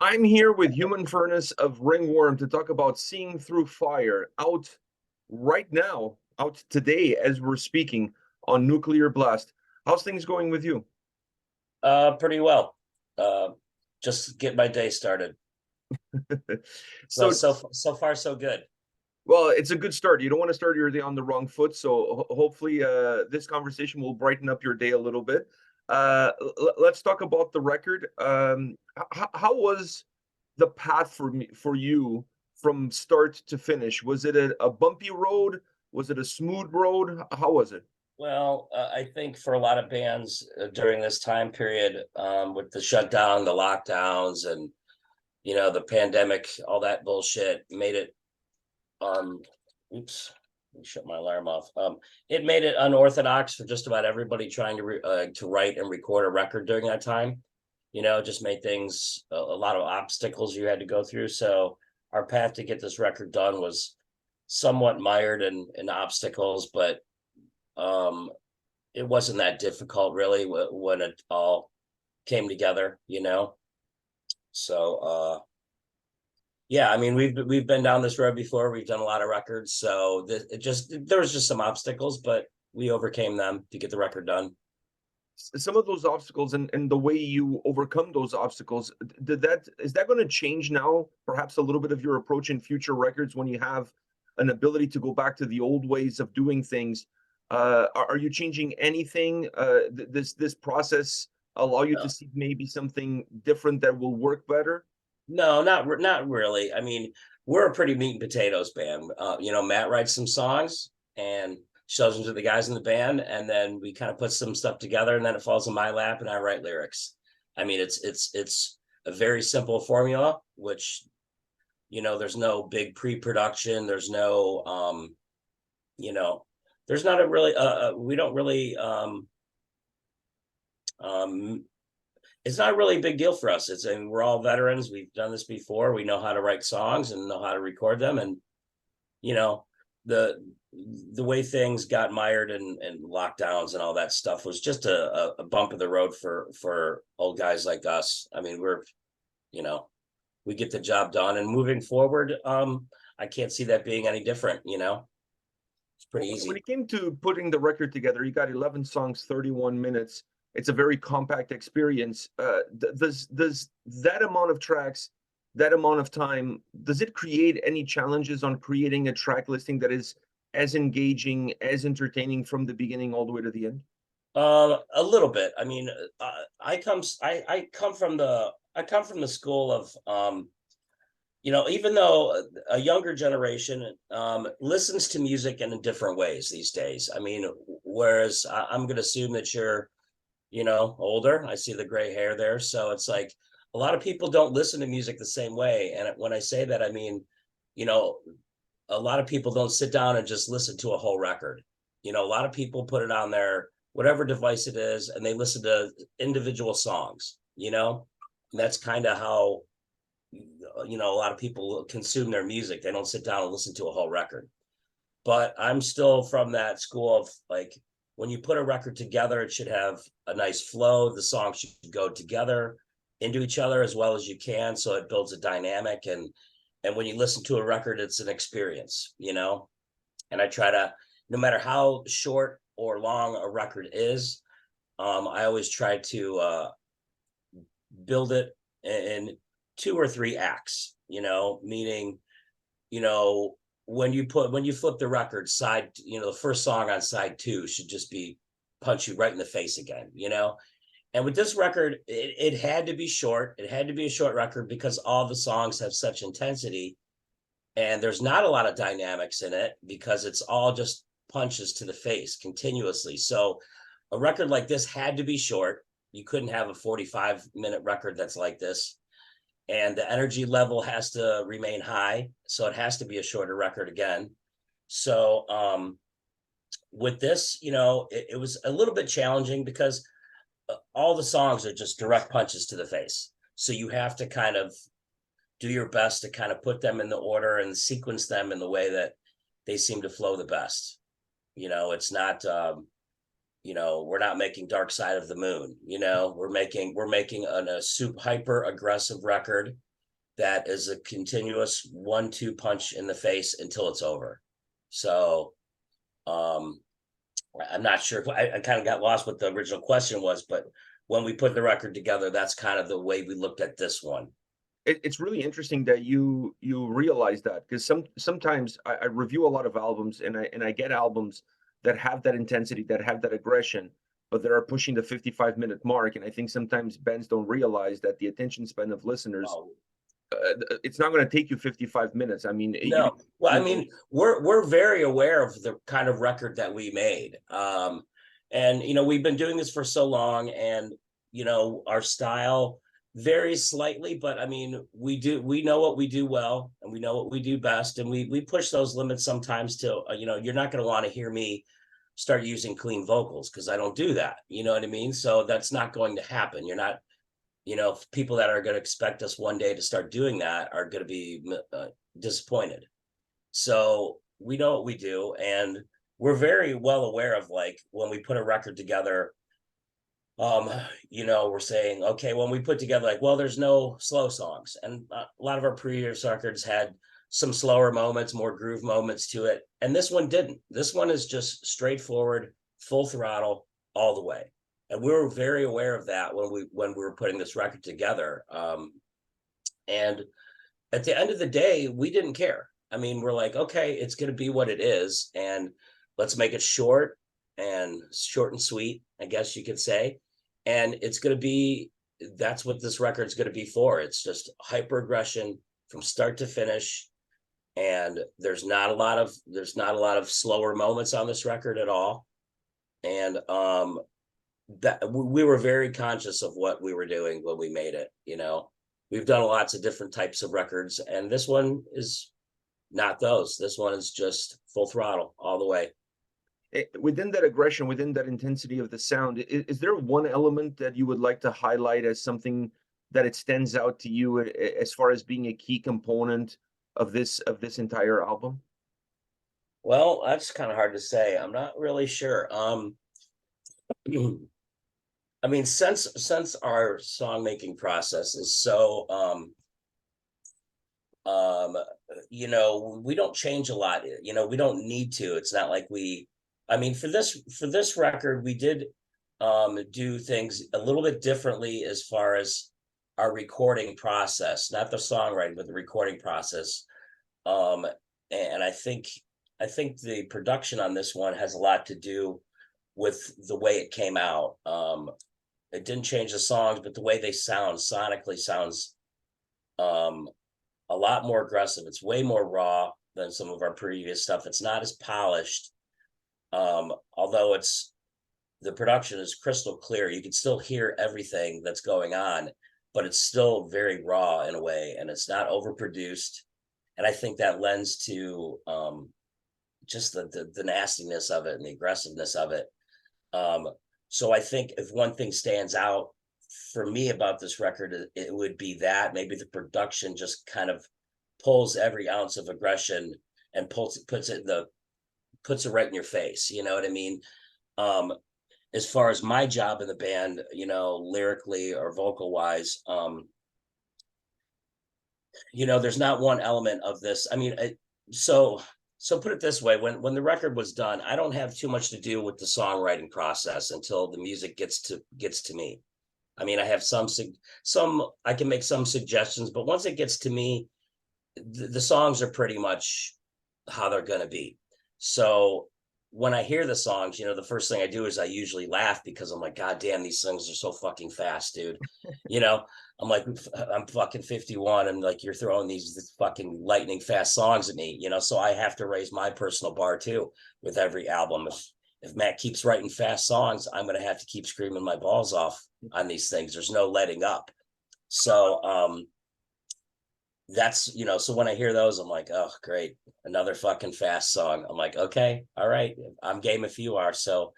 I'm here with Human Furnace of Ringworm to talk about Seeing Through Fire, out right now, out today as we're speaking on Nuclear Blast. How's things going with you? Pretty well. Uh, just get my day started. So So, so far so good. well, it's a good start. You don't want to start your day on the wrong foot. So hopefully, this conversation will brighten up your day a little bit. Let's talk about the record. How was the path for you from start to finish? Was it a bumpy road? Was it a smooth road? How was it? Well, I think for a lot of bands during this time period, with the shutdown, the lockdowns, and the pandemic, all that bullshit made it. Um, oops, let me shut my alarm off. It made it unorthodox for just about everybody trying to write and record a record during that time. Just made things a lot of obstacles you had to go through. So our path to get this record done was somewhat mired in obstacles, but um, it wasn't that difficult really when it all came together. So yeah, I mean we've been down this road before. We've done a lot of records, so there was just some obstacles, but we overcame them to get the record done. Some of those obstacles and the way you overcome those obstacles, is that going to change now? Perhaps a little bit of your approach in future records when you have an ability to go back to the old ways of doing things. Are you changing anything? This process allow you to No, see maybe something different that will work better? no, not really. I mean, we're a pretty meat and potatoes band. Matt writes some songs and shows them to the guys in the band, and then we kind of put some stuff together, and then it falls in my lap, and I write lyrics. I mean, it's a very simple formula, which there's no big pre-production. There's no you know, there's not a really we don't really um it's not really a big deal for us. I mean, we're all veterans. We've done this before. We know how to write songs and know how to record them. And you know, the the way things got mired and lockdowns and all that stuff was just a bump in the road for old guys like us. I mean, you know, we get the job done. And moving forward, I can't see that being any different. It's pretty When easy. it came to putting the record together, you got 11 songs, 31 minutes. It's a very compact experience. Does that amount of tracks, that amount of time, does it create any challenges on creating a track listing that is as engaging, as entertaining from the beginning all the way to the end? A little bit. I mean, I come from the school of even though a younger generation listens to music in different ways these days. I mean, whereas I'm going to assume that you're older. I see the gray hair there, so it's like a lot of people don't listen to music the same way. And when I say that, I mean, you know, a lot of people don't sit down and just listen to a whole record. A lot of people put it on their whatever device it is, and they listen to individual songs. And that's kind of how a lot of people consume their music. They don't sit down and listen to a whole record. But I'm still from that school of like, when you put a record together, it should have a nice flow. The songs should go together into each other as well as you can, so it builds a dynamic. And when you listen to a record, it's an experience. And I try to, no matter how short or long a record is, I always try to build it in two or three acts. Meaning, you know, when you flip the record side, the first song on side two should just be punch you right in the face again. And with this record, it had to be short. It had to be a short record because all the songs have such intensity, and there's not a lot of dynamics in it because it's all just punches to the face continuously. So a record like this had to be short. You couldn't have a 45-minute record that's like this, and the energy level has to remain high, so it has to be a shorter record again. So with this, it was a little bit challenging because all the songs are just direct punches to the face, so you have to kind of do your best to kind of put them in the order and sequence them in the way that they seem to flow the best. It's not we're not making Dark Side of the Moon. We're making a super hyper aggressive record that is a continuous 1-2 punch in the face until it's over. So I'm not sure. I kind of got lost what the original question was, but when we put the record together, that's kind of the way we looked at this one. It's really interesting that you realize that, because sometimes I review a lot of albums, and I get albums that have that intensity, that have that aggression, but that are pushing the 55-minute mark. And I think sometimes bands don't realize that the attention span of listeners, Oh, it's not going to take you 55 minutes. I mean, no. Well, I you mean, we're very aware of the kind of record that we made. And we've been doing this for so long, and our style varies slightly, but I mean, we know what we do well, and we know what we do best, and we push those limits sometimes to, you're not going to want to hear me start using clean vocals, because I don't do that. You know what I mean? So that's not going to happen. You're not, people that are going to expect us one day to start doing that are going to be disappointed. So we know what we do, and we're very well aware of, like, when we put a record together, we're saying, okay, when we put together, like, well, there's no slow songs, and a lot of our previous records had some slower moments, more groove moments to it, and this one didn't. This one is just straightforward, full throttle, all the way. And we were very aware of that when we were putting this record together. And at the end of the day, we didn't care. I mean, we're like, okay, it's going to be what it is, and let's make it short and sweet, I guess you could say. And it's going to be, that's what this record's going to be for. It's just hyper aggression from start to finish. And there's not a lot of slower moments on this record at all. And that we were very conscious of what we were doing when we made it. We've done lots of different types of records, and this one is not those. This one is just full throttle all the way. Within that aggression, within that intensity of the sound, is there one element that you would like to highlight as something that it stands out to you as far as being a key component of this entire album? Well, that's kind of hard to say. I'm not really sure. I mean, since our song making process is so we don't change a lot. We don't need to. It's not like I mean, for this record, we did do things a little bit differently as far as our recording process, not the songwriting, but the recording process. And I think the production on this one has a lot to do with the way it came out. It didn't change the songs, but the way they sonically sounds a lot more aggressive. It's way more raw than some of our previous stuff. It's not as polished. Although the production is crystal clear, you can still hear everything that's going on, but it's still very raw in a way, and it's not overproduced. And I think that lends to just the nastiness of it and the aggressiveness of it. So I think if one thing stands out for me about this record, it would be that maybe the production just kind of pulls every ounce of aggression and puts it right in your face. You know what I mean? As far as my job in the band, lyrically or vocal wise, there's not one element of this. I mean, so put it this way, when the record was done, I don't have too much to do with the songwriting process until the music gets to me. I mean, I have I can make some suggestions, but once it gets to me, the songs are pretty much how they're going to be. So when I hear the songs, the first thing I do is I usually laugh, because I'm like, God damn, these songs are so fucking fast, dude. I'm like, I'm fucking 51, and like, you're throwing these fucking lightning fast songs at me, so I have to raise my personal bar too with every album. If Matt keeps writing fast songs, I'm going to have to keep screaming my balls off on these things. There's no letting up. So that's, so when I hear those, I'm like, oh, great, another fucking fast song. I'm like, okay, all right, I'm game if you are. So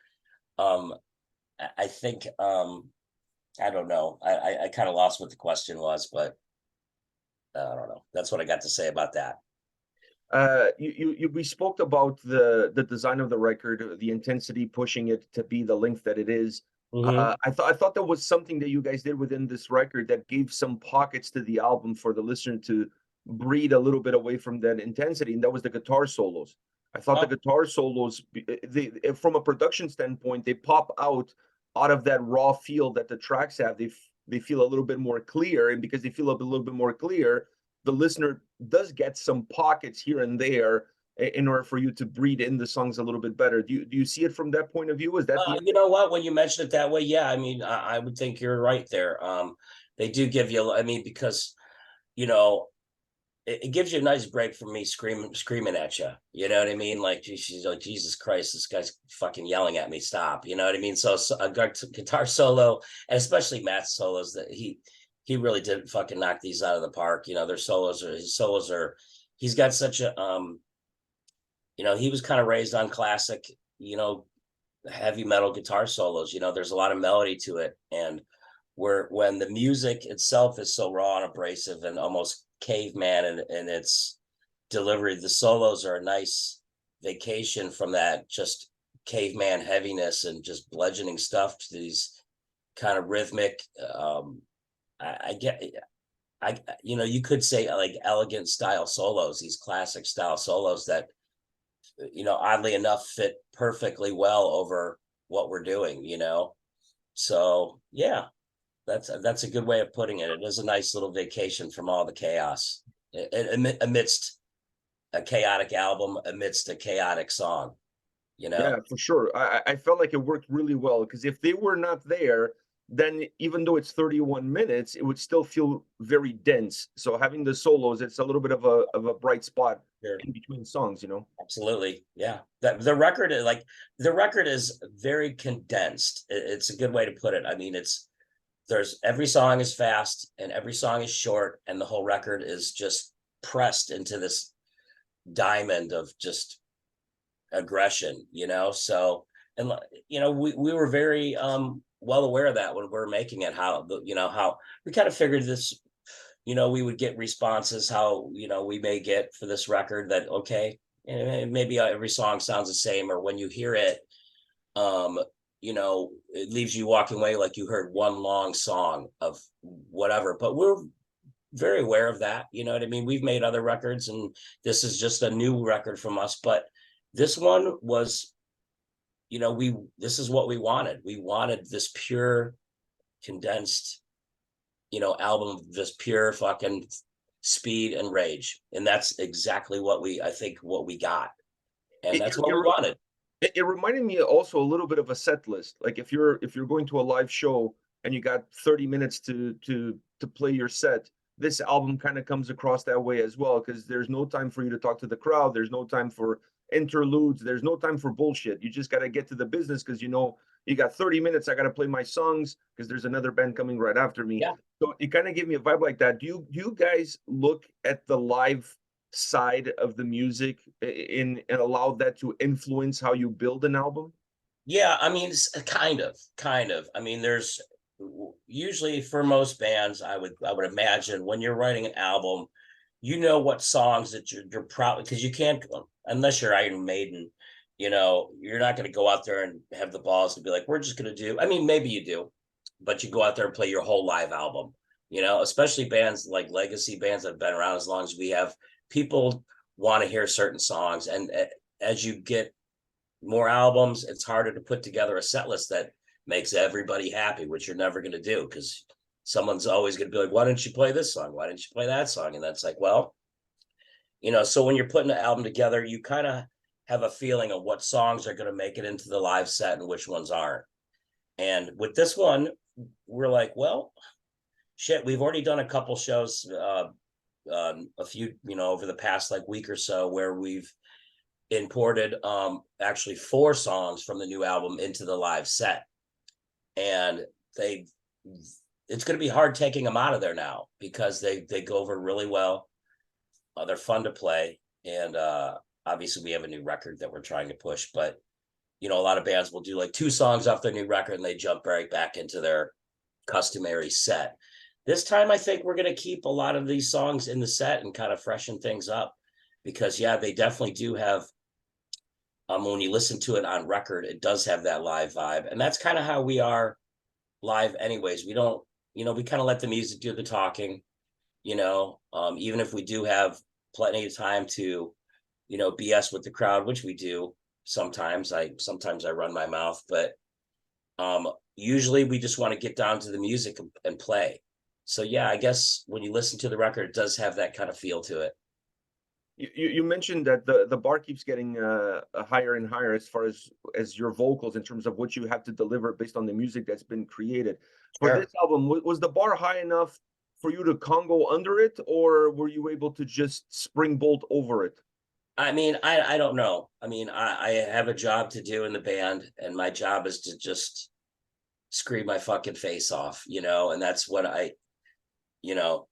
I think I don't know. I kind of lost what the question was, but I don't know. That's what I got to say about that. We spoke about the design of the record, the intensity, pushing it to be the length that it is. I thought that was something that you guys did within this record that gave some pockets to the album for the listener to breathe a little bit away from that intensity, and that was the guitar solos. I thought the Oh, guitar solos, from a production standpoint, they pop out of that raw feel that the tracks have. They feel a little bit more clear, and because they feel a little bit more clear, the listener does get some pockets here and there in order for you to breathe in the songs a little bit better. Do you see it from that point of view? Is that the you know what? When you mention it that way, yeah, I mean, I would think you're right there. They do give you, I mean, because you know, it gives you a nice break from me screaming at you. You know what I mean? Like she's like, Jesus Christ, this guy's fucking yelling at me. Stop. You know what I mean? So a guitar solo, and especially Matt's solos, that he really did fucking knock these out of the park. You know, his solos are. He's got such a you know, he was kind of raised on classic, you know, heavy metal guitar solos. You know, there's a lot of melody to it, and where when the music itself is so raw and abrasive and almost caveman and its delivery, the solos are a nice vacation from that just caveman heaviness and just bludgeoning stuff to these kind of rhythmic. I get. I you know, you could say like elegant style solos, these classic style solos that, you know, oddly enough fit perfectly well over what we're doing, you know. So yeah, that's a good way of putting it. It is a nice little vacation from all the chaos amidst a chaotic album, amidst a chaotic song, you Yeah, know. for sure. I felt like it worked really well because if they were not there, then even though it's 31 minutes, it would still feel very dense. So having the solos, it's a little bit of a bright spot Sure. in between songs, you know? Absolutely, yeah. That the record is like the record is very condensed. It's a good way to put it. I mean, it's there's every song is fast and every song is short, and the whole record is just pressed into this diamond of just aggression, you know. So, and you know, we were very well aware of that when we were making it, how you know, how we kind of figured this, you know, we would get responses, how, you know, we may get for this record that okay, maybe every song sounds the same, or when you hear it, um you know, it leaves you walking away like you heard one long song of whatever. But we're very aware of that, you know what I mean. We've made other records and this is just a new record from us, but this one was, you know, we this is what we wanted this pure condensed, you know, album, just pure fucking speed and rage, and that's exactly what we, I think, what we got, and It, that's what it, we wanted. it reminded me also a little bit of a set list. Like if you're going to a live show and you got 30 minutes to play your set, this album kind of comes across that way as well because there's no time for you to talk to the crowd, there's no time for interludes, there's no time for bullshit. You just got to get to the business because you know you got 30 minutes, I got to play my songs because there's another band coming right after me. Yeah. So it kind of gave me a vibe like that. Do you guys look at the live side of the music in and allow that to influence how you build an album? Yeah, I mean, kind of. I mean, there's usually for most bands, I would imagine when you're writing an album, you know what songs that you're probably, because you can't, unless you're Iron Maiden, you know, you're not going to go out there and have the balls to be like, we're just going to do. I mean, maybe you do, but you go out there and play your whole live album. You know, especially bands like legacy bands that have been around as long as we have. People want to hear certain songs, and as you get more albums, it's harder to put together a set list that makes everybody happy, which you're never going to do because someone's always going to be like, why didn't you play this song? Why didn't you play that song? And that's like, well, you know, so when you're putting an album together, you kind of have a feeling of what songs are going to make it into the live set and which ones aren't. And with this one, we're like, well, shit, we've already done a couple shows, a few, you know, over the past like week or so where we've imported actually 4 songs from the new album into the live set, and they it's going to be hard taking them out of there now because they go over really well. They're fun to play, and obviously we have a new record that we're trying to push, but you know, a lot of bands will do like 2 songs off their new record and they jump right back into their customary set. This time I think we're going to keep a lot of these songs in the set and kind of freshen things up, because yeah, they definitely do have, when you listen to it on record, it does have that live vibe. And that's kind of how we are live anyways. We don't, we kind of let the music do the talking, even if we do have plenty of time to, BS with the crowd, which we do sometimes. Sometimes I run my mouth, but usually we just want to get down to the music and play. So yeah, I guess when you listen to the record, it does have that kind of feel to it. You mentioned that the bar keeps getting higher and higher as far as your vocals in terms of what you have to deliver based on the music that's been created. For this Sure. album, was the bar high enough for you to Congo under it, or were you able to just springbolt over it? I mean, I don't know. I mean, I have a job to do in the band, and my job is to just scream my fucking face off, and that's what you know,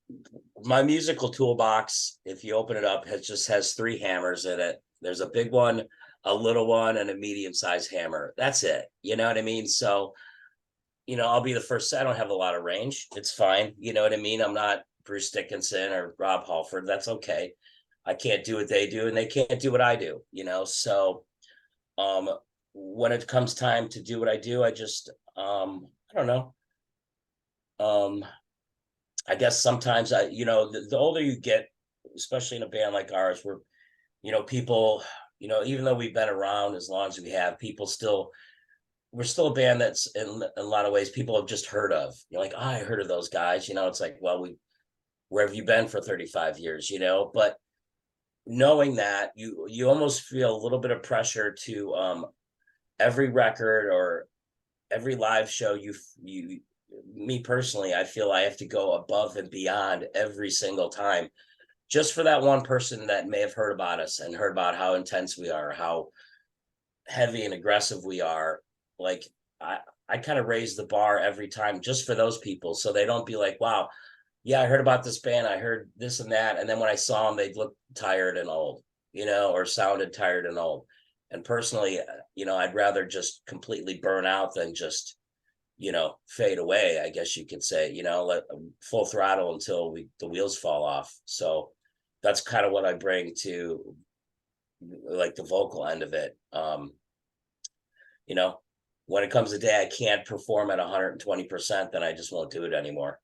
my musical toolbox, if you open it up, has 3 hammers in it. There's a big one, a little one, and a medium-sized hammer. That's it. You know what I mean? So, I'll be the first. I don't have a lot of range. It's fine. You know what I mean? I'm not Bruce Dickinson or Rob Halford. That's okay. I can't do what they do, and they can't do what I do, So um when it comes time to do what I do, I just I don't know. Um I guess sometimes the older you get, especially in a band like ours, where people, even though we've been around as long as we have, people still we're still a band that's in a lot of ways people have just heard of. You're like, oh, I heard of those guys. It's like, well, where have you been for 35 years, But knowing that, you almost feel a little bit of pressure to every record or every live show you me personally, I feel I have to go above and beyond every single time just for that one person that may have heard about us and heard about how intense we are, how heavy and aggressive we are. Like I kind of raise the bar every time just for those people, so they don't be like, wow, yeah, I heard about this band, I heard this and that, and then when I saw them, they'd look tired and old, or sounded tired and old. And personally, I'd rather just completely burn out than just fade away, I guess you could say, let full throttle until the wheels fall off. So that's kind of what I bring to like the vocal end of it. You know, when it comes to day I can't perform at 120%, then I just won't do it anymore.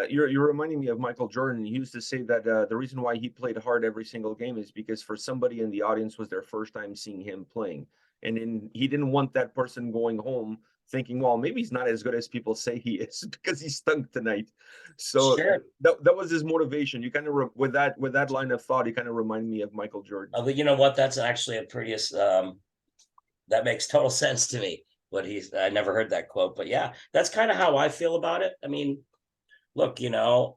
You're reminding me of Michael Jordan. He used to say that the reason why he played hard every single game is because for somebody in the audience was their first time seeing him playing, and then he didn't want that person going home thinking, well, maybe he's not as good as people say he is because he stunk tonight. So Sure. that was his motivation. You kind of with that line of thought, he kind of reminded me of Michael Jordan. But you know what? That's actually a pretty that makes total sense to me. I never heard that quote, but yeah, that's kind of how I feel about it. I mean, look, in a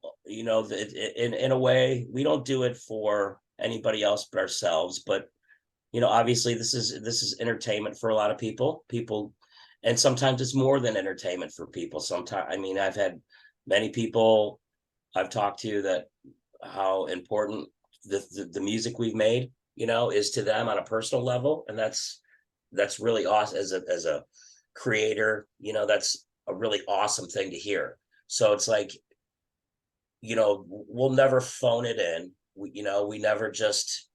way, we don't do it for anybody else but ourselves. But obviously, this is entertainment for a lot of people, and sometimes it's more than entertainment for people. Sometimes, I mean, I've had many people I've talked to that how important the music we've made, is to them on a personal level, and that's really awesome as a creator. That's a really awesome thing to hear. So it's like, we'll never phone it in. We never just,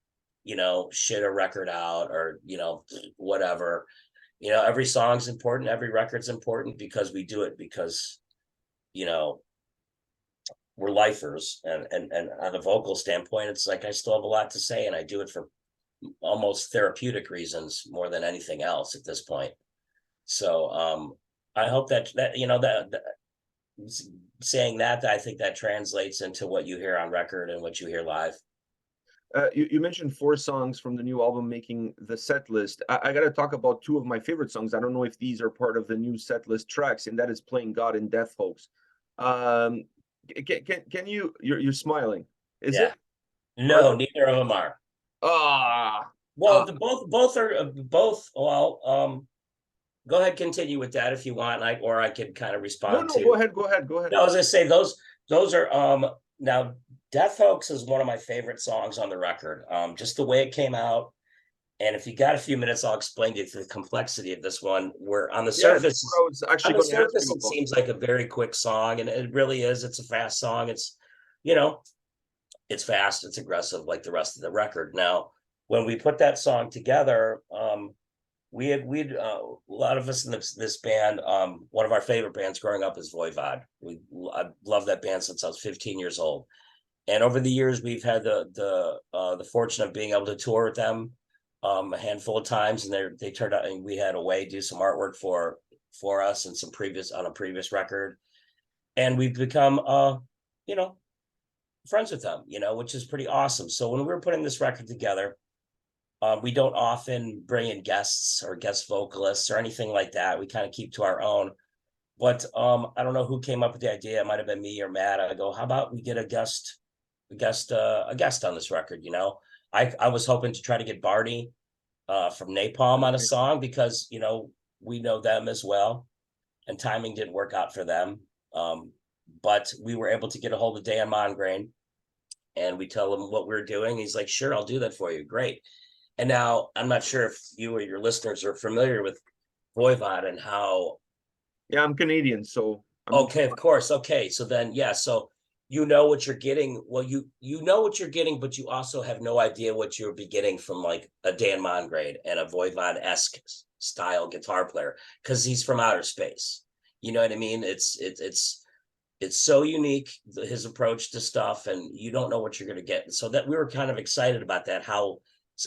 shit a record out or, whatever. Every song's important, every record's important because we do it because, you know, we're lifers. And on a vocal standpoint, it's like I still have a lot to say and I do it for almost therapeutic reasons more than anything else at this point. So I hope that saying that I think that translates into what you hear on record and what you hear live. You mentioned 4 songs from the new album making the set list. I got to talk about 2 of my favorite songs. I don't know if these are part of the new set list tracks, and that is Playing God and Death Hoax. Um, can you? You're smiling. Is Yeah. it? Are No, neither of them are. ah Well, the both are both. Well, go ahead, continue with that if you want, or I could kind of no, respond no, go to. ahead, go ahead, go ahead. No, as I say, those are now Death Hoax is one of my favorite songs on the record. Just the way it came out. And if you got a few minutes, I'll explain to you the complexity of this one. Where Yeah, that's what I was on actually the going to ask you surface, it about. seems like a very quick song, and it really is. It's a fast song. You know, it's fast, it's aggressive, like the rest of the record. Now, when we put that song together, a lot of us in this band. One of our favorite bands growing up is Voivod. I love that band since I was 15 years old. And over the years, we've had the fortune of being able to tour with them a handful of times, and they turned out, and we had a way do some artwork for us and on a previous record, and we've become you know friends with them, which is pretty awesome. So when we were putting this record together, we don't often bring in guests or guest vocalists or anything like that. We kind of keep to our own. But I don't know who came up with the idea. It might have been me or Matt. I go, how about we get a guest on this record? I was hoping to try to get Barney from Napalm on a song because we know them as well, and timing didn't work out for them. But we were able to get a hold of Dan Mongrain, and we tell him what we're doing. He's like, sure, I'll do that for you. Great. And now I'm not sure if you or your listeners are familiar with Voivod and how. Yeah, I'm Canadian, so. Okay, of course. Okay, so then, yeah, so you know what you're getting. Well, you know what you're getting, but you also have no idea what you'll be getting from like a Dan Mongrain and a Voivod-esque style guitar player because he's from outer space. You know what I mean? It's so unique, his approach to stuff, and you don't know what you're going to get. So that we were kind of excited about that, how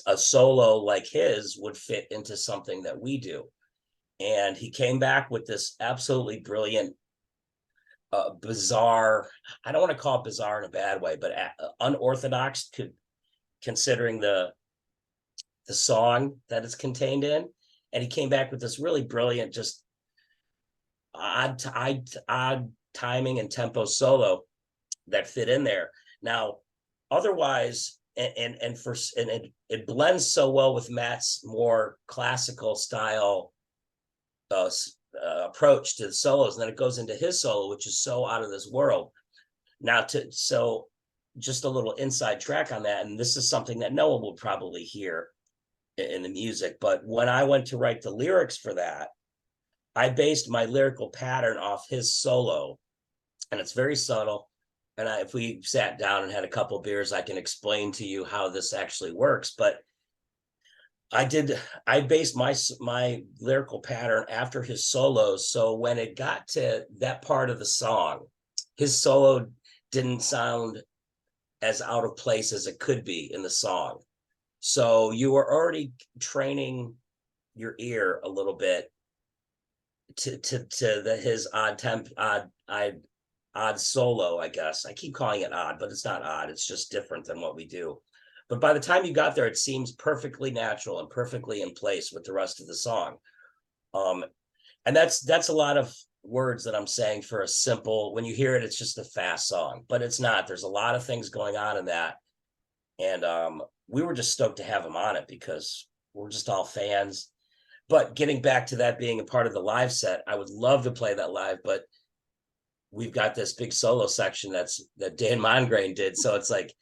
a solo like his would fit into something that we do. And he came back with this absolutely brilliant, bizarre, I don't want to call it bizarre in a bad way, but unorthodox, considering the song that it's contained in. And he came back with this really brilliant, just odd timing and tempo solo that fit in there. Now, otherwise, and it blends so well with Matt's more classical style approach to the solos, and then it goes into his solo, which is so out of this world. Now, so just a little inside track on that, and this is something that no one will probably hear in the music, but when I went to write the lyrics for that, I based my lyrical pattern off his solo, and it's very subtle. And if we sat down and had a couple of beers, I can explain to you how this actually works. But I based my lyrical pattern after his solos. So when it got to that part of the song, his solo didn't sound as out of place as it could be in the song. So you were already training your ear a little bit to his odd solo, I guess. I keep calling it odd, but it's not odd. It's just different than what we do. But by the time you got there, it seems perfectly natural and perfectly in place with the rest of the song. And that's a lot of words that I'm saying for a simple, when you hear it, it's just a fast song, but it's not. There's a lot of things going on in that. And we were just stoked to have him on it because we're just all fans. But getting back to that being a part of the live set, I would love to play that live, but we've got this big solo section that Dan Mongrain did. So it's like,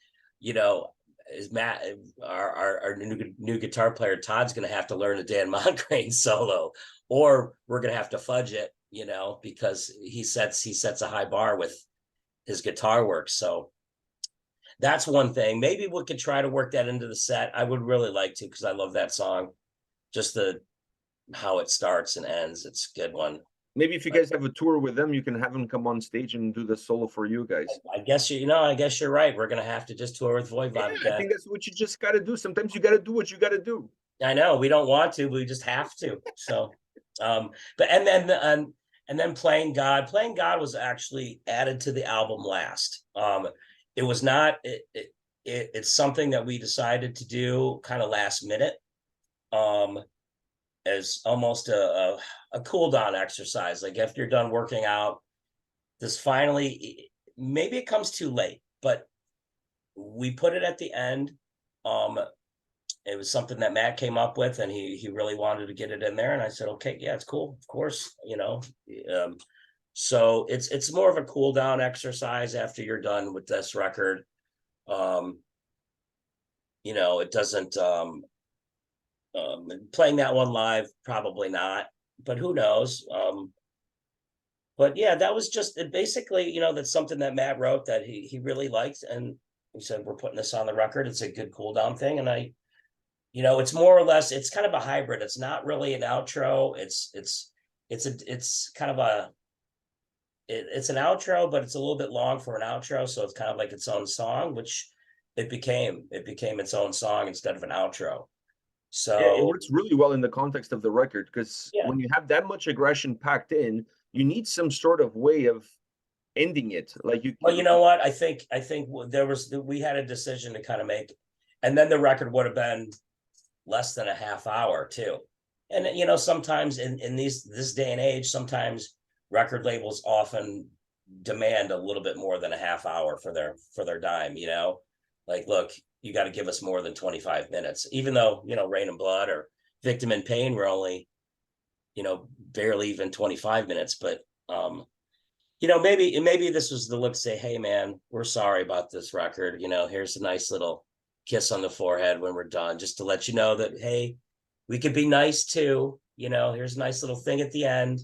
is Matt, our new guitar player, Todd's going to have to learn a Dan Mongrain solo, or we're going to have to fudge it, because he sets a high bar with his guitar work. So that's one thing. Maybe we could try to work that into the set. I would really like to, because I love that song. Just how it starts and ends. It's a good one. Maybe if you guys have a tour with them, you can have them come on stage and do the solo for you guys. I guess you're right. We're gonna have to just tour with Voivod again. I think that's what you just got to do. Sometimes you got to do what you got to do. I know we don't want to, we just have to. So, but and then Playing God was actually added to the album last. It was not. It's something that we decided to do kind of last minute. As almost a cool down exercise. Like if you're done working out, this finally, maybe it comes too late, but we put it at the end. It was something that Matt came up with, and he really wanted to get it in there. And I said, okay, yeah, it's cool. Of course, so it's more of a cool down exercise after you're done with this record. It doesn't, playing that one live, probably not, but who knows? But yeah, that was just basically, that's something that Matt wrote that he really liked, and he said, we're putting this on the record. It's a good cool down thing, and I It's more or less, it's kind of a hybrid. It's not really an outro. It's kind of it's an outro, but it's a little bit long for an outro. So it's kind of like its own song, which it became its own song instead of an outro. Yeah, it So works really well in the context of the record because yeah. when you have that much aggression packed in, you need some sort of way of ending it. Like Well, you know what? I think we had a decision to kind of make, and then the record would have been less than a half hour too. And sometimes in this day and age, sometimes record labels often demand a little bit more than a half hour for their dime. Like, look, you got to give us more than 25 minutes, even though Rain and Blood or Victim in Pain were only barely even 25 minutes. But maybe this was the look, say, hey man, we're sorry about this record. Here's a nice little kiss on the forehead when we're done, just to let you know that, hey, we could be nice too. Here's a nice little thing at the end.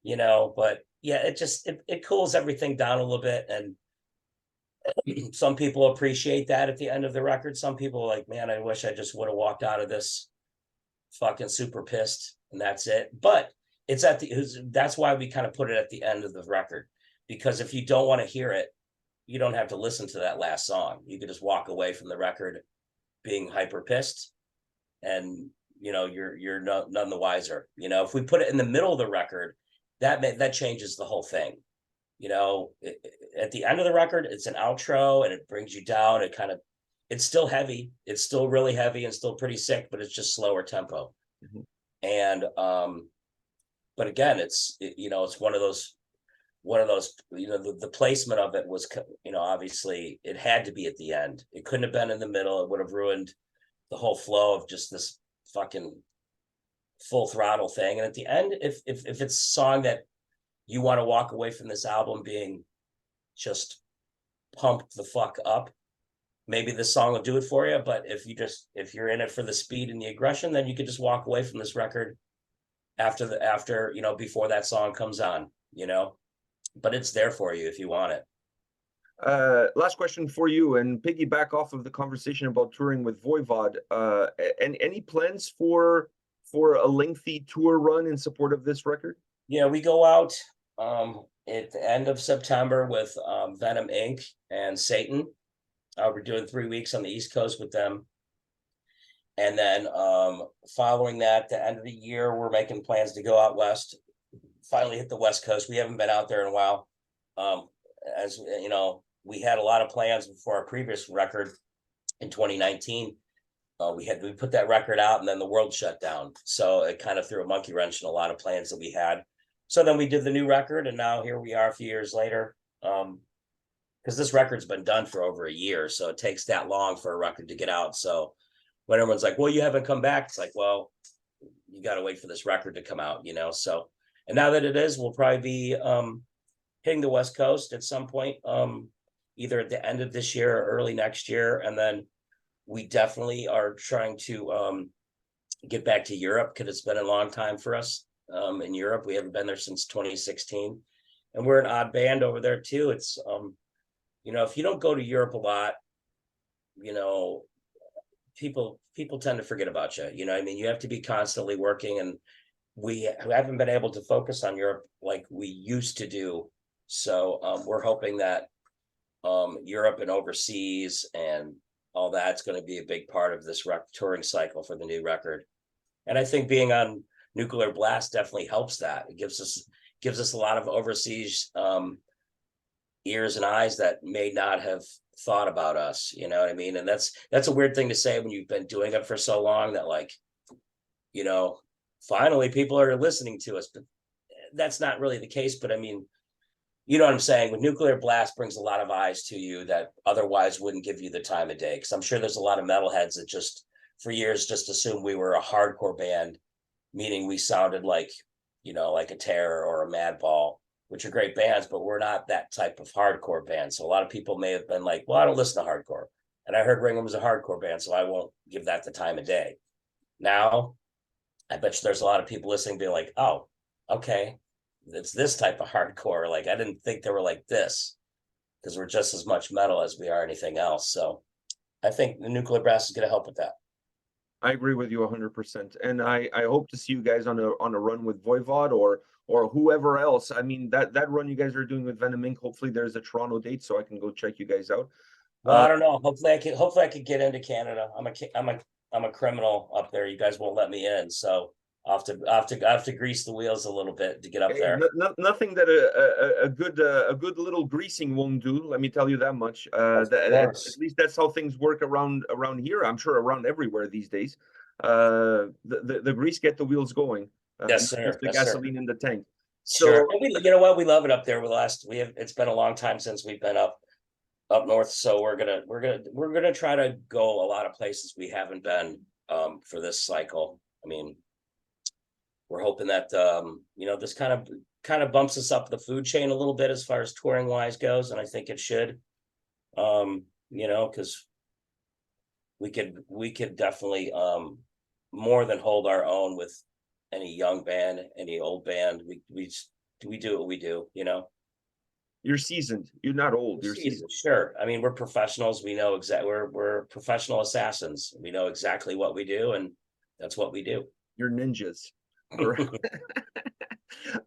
But yeah, it cools everything down a little bit. And some people appreciate that at the end of the record. Some people are like, man, I wish I just would have walked out of this fucking super pissed and that's it. But that's why we kind of put it at the end of the record, because if you don't want to hear it, you don't have to listen to that last song. You could just walk away from the record being hyper pissed, and you're none the wiser. If we put it in the middle of the record, that changes the whole thing. At the end of the record, it's an outro and it brings you down. It's still heavy. It's still really heavy and still pretty sick, but it's just slower tempo. Mhm. And but again, it's one of those the placement of it was, obviously it had to be at the end. It couldn't have been in the middle. It would have ruined the whole flow of just this fucking full throttle thing. And at the end, if it's a song that you want to walk away from this album being just pumped the fuck up, maybe this song will do it for you. But if you're in it for the speed and the aggression, then you could just walk away from this record after before that song comes on. But it's there for you if you want it. Last question for you, and piggyback off of the conversation about touring with Voivod. And any plans for a lengthy tour run in support of this record? Yeah, we go out at the end of September with Venom Inc. and Satan. We're doing 3 weeks on the East Coast with them. And then following that, the end of the year, we're making plans to go out west, finally hit the West Coast. We haven't been out there in a while. As you know, we had a lot of plans before our previous record in 2019. We put that record out and then the world shut down. So it kind of threw a monkey wrench in a lot of plans that we had. So then we did the new record, and now here we are a few years later. Because this record's been done for over a year, so it takes that long for a record to get out. So when everyone's like, well, you haven't come back, it's like, well, you got to wait for this record to come out, So, and now that it is, we'll probably be hitting the West Coast at some point, either at the end of this year or early next year. And then we definitely are trying to get back to Europe, because it's been a long time for us in Europe. We haven't been there since 2016. And we're an odd band over there too. It's, if you don't go to Europe a lot, people tend to forget about you. You have to be constantly working, and we haven't been able to focus on Europe like we used to do. So we're hoping that Europe and overseas and all that's going to be a big part of this touring cycle for the new record. And I think being on Nuclear Blast definitely helps that. It gives us a lot of overseas ears and eyes that may not have thought about us. You know what I mean? And that's a weird thing to say when you've been doing it for so long, that finally people are listening to us. But that's not really the case. But I mean, you know what I'm saying? With Nuclear Blast brings a lot of eyes to you that otherwise wouldn't give you the time of day. Because I'm sure there's a lot of metalheads that just for years just assumed we were a hardcore band, meaning we sounded like a Terror or a Madball, which are great bands, but we're not that type of hardcore band. So a lot of people may have been like, well, I don't listen to hardcore. And I heard Ringworm was a hardcore band, so I won't give that the time of day. Now, I bet you there's a lot of people listening being like, oh, okay, it's this type of hardcore. Like, I didn't think they were like this, because we're just as much metal as we are anything else. So I think the Nuclear Blast is going to help with that. I agree with you 100%. And I hope to see you guys on a run with Voivod or whoever else. I mean, that run you guys are doing with Venom Inc. Hopefully there's a Toronto date so I can go check you guys out. Well, I don't know. Hopefully I could get into Canada. I'm a criminal up there. You guys won't let me in, so I have to grease the wheels a little bit to get up Hey, there. nothing that a good little greasing won't do. Let me tell you that much. Of At course. least that's how things work around here. I'm sure around everywhere these days. The grease get the wheels going, Yes, not just sir. the Yes, sir. gasoline in the tank. Sure. So And you know what? We love it up there. It's been a long time since we've been up north, so we're gonna try to go a lot of places we haven't been for this cycle. I mean, we're hoping that this kind of bumps us up the food chain a little bit as far as touring wise goes, and I think it should. Because we could definitely more than hold our own with any young band, any old band. We do what we do, you know. you're seasoned. You're not old. You're Season, seasoned. sure. I mean, we're professionals. We know we're professional assassins. We know exactly what we do, and that's what we do. You're ninjas. All right.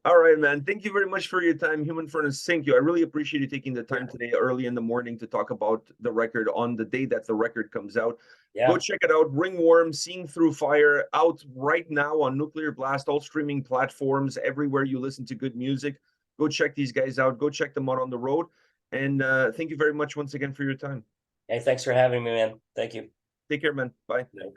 All right, man. Thank you very much for your time, Human Furnace. Thank you. I really appreciate you taking the time today, early in the morning, to talk about the record on the day that the record comes out. Go Yeah. check it out. Ringworm, Seeing Through Fire, out right now on Nuclear Blast, all streaming platforms, everywhere you listen to good music. Go check these guys out. Go check them out on the road. And thank you very much once again for your time. Hey, thanks for having me, man. Thank you. Take care, man. Bye. Yeah.